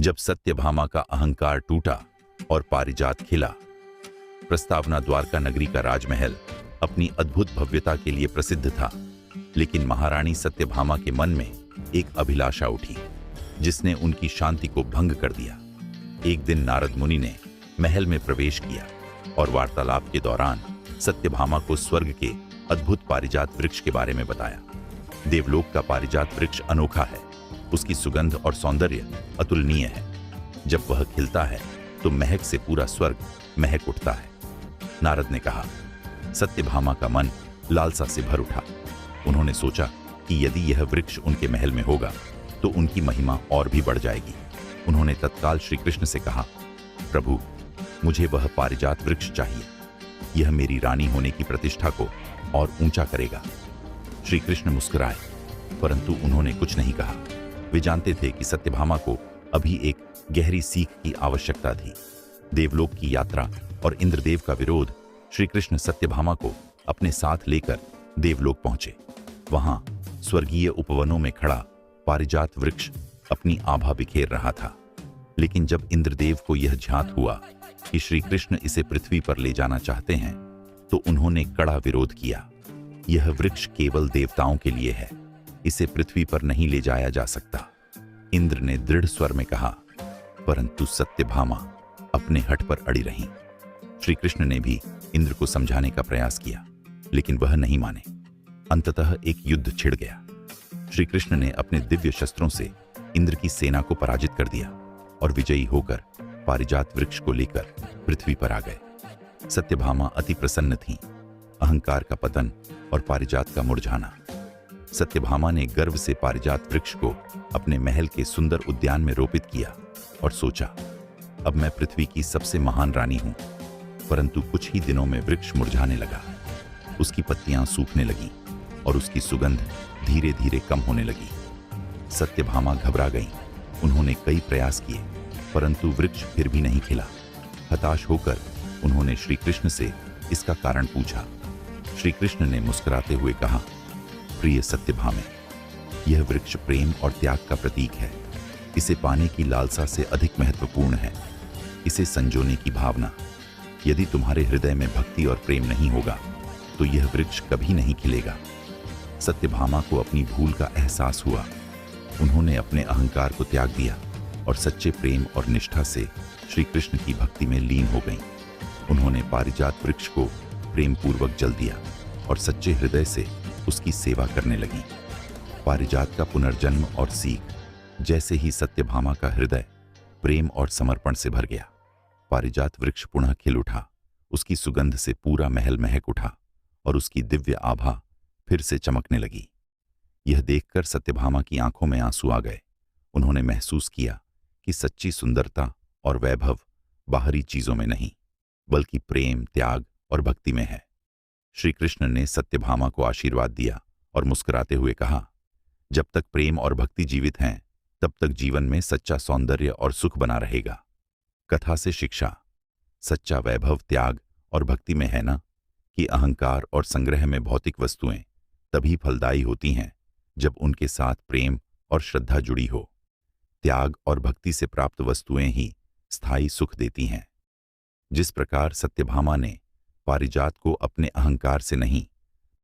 जब सत्यभामा का अहंकार टूटा और पारिजात खिला। प्रस्तावना द्वारका नगरी का राजमहल अपनी अद्भुत भव्यता के लिए प्रसिद्ध था, लेकिन महारानी सत्यभामा के मन में एक अभिलाषा उठी जिसने उनकी शांति को भंग कर दिया। एक दिन नारद मुनि ने महल में प्रवेश किया और वार्तालाप के दौरान सत्यभामा को स्वर्ग के अद्भुत पारिजात वृक्ष के बारे में बताया। देवलोक का पारिजात वृक्ष अनोखा है, उसकी सुगंध और सौंदर्य अतुलनीय है। जब वह खिलता है तो महक से पूरा स्वर्ग महक उठता है। नारद ने कहा। सत्यभामा का मन लालसा से भर उठा। उन्होंने सोचा कि यदि यह वृक्ष उनके महल में होगा तो उनकी महिमा और भी बढ़ जाएगी। उन्होंने तत्काल श्री कृष्ण से कहा, प्रभु, मुझे वह पारिजात वृक्ष चाहिए। यह मेरी रानी होने की प्रतिष्ठा को और ऊंचा करेगा। श्री कृष्ण मुस्कुराए, परंतु उन्होंने कुछ नहीं कहा। वे जानते थे कि सत्यभामा को अभी एक गहरी सीख की आवश्यकता थी। देवलोक की यात्रा और इंद्रदेव का विरोध। श्री कृष्ण सत्यभामा को अपने साथ लेकर देवलोक पहुंचे। वहां स्वर्गीय उपवनों में खड़ा पारिजात वृक्ष अपनी आभा बिखेर रहा था। लेकिन जब इंद्रदेव को यह ज्ञात हुआ कि श्री कृष्ण इसे पृथ्वी पर ले जाना चाहते हैं तो उन्होंने कड़ा विरोध किया। यह वृक्ष केवल देवताओं के लिए है, इसे पृथ्वी पर नहीं ले जाया जा सकता। इंद्र ने दृढ़ स्वर में कहा, परंतु सत्यभामा अपने हठ पर अड़ी रही। श्री कृष्ण ने भी इंद्र को समझाने का प्रयास किया, लेकिन वह नहीं माने। अंततः एक युद्ध छिड़ गया। श्री कृष्ण ने अपने दिव्य शस्त्रों से इंद्र की सेना को पराजित कर दिया और विजयी होकर पारिजात वृक्ष को लेकर पृथ्वी पर आ गए। सत्यभामा अति प्रसन्न थीं। अहंकार का पतन और पारिजात का मुरझाना। सत्यभामा ने गर्व से पारिजात वृक्ष को अपने महल के सुंदर उद्यान में रोपित किया और सोचा, अब मैं पृथ्वी की सबसे महान रानी हूं। परंतु कुछ ही दिनों में वृक्ष मुरझाने लगा। उसकी पत्तियां सूखने लगीं और उसकी सुगंध धीरे धीरे कम होने लगी। सत्यभामा घबरा गईं। उन्होंने कई प्रयास किए, परंतु वृक्ष फिर भी नहीं खिला। हताश होकर उन्होंने श्री कृष्ण से इसका कारण पूछा। श्री कृष्ण ने मुस्कुराते हुए कहा, प्रिय सत्यभामे, यह वृक्ष प्रेम और त्याग का प्रतीक है। इसे पाने की लालसा से अधिक महत्वपूर्ण है इसे संजोने की भावना। यदि तुम्हारे हृदय में भक्ति और प्रेम नहीं होगा तो यह वृक्ष कभी नहीं खिलेगा। सत्यभामा को अपनी भूल का एहसास हुआ। उन्होंने अपने अहंकार को त्याग दिया और सच्चे प्रेम और निष्ठा से श्री कृष्ण की भक्ति में लीन हो गईं। उन्होंने पारिजात वृक्ष को प्रेम पूर्वक जल दिया और सच्चे हृदय से उसकी सेवा करने लगी। पारिजात का पुनर्जन्म और सीख। जैसे ही सत्यभामा का हृदय प्रेम और समर्पण से भर गया, पारिजात वृक्ष पुनः खिल उठा। उसकी सुगंध से पूरा महल महक उठा और उसकी दिव्य आभा फिर से चमकने लगी। यह देखकर सत्यभामा की आंखों में आंसू आ गए। उन्होंने महसूस किया कि सच्ची सुंदरता और वैभव बाहरी चीजों में नहीं, बल्कि प्रेम, त्याग और भक्ति में है। श्री कृष्ण ने सत्यभामा को आशीर्वाद दिया और मुस्कुराते हुए कहा, जब तक प्रेम और भक्ति जीवित हैं, तब तक जीवन में सच्चा सौंदर्य और सुख बना रहेगा। कथा से शिक्षा। सच्चा वैभव त्याग और भक्ति में है ना, कि अहंकार और संग्रह में भौतिक वस्तुएं तभी फलदायी होती हैं जब उनके साथ प्रेम और श्रद्धा जुड़ी हो। त्याग और भक्ति से प्राप्त वस्तुएं ही स्थायी सुख देती हैं। जिस प्रकार सत्यभामा ने पारिजात को अपने अहंकार से नहीं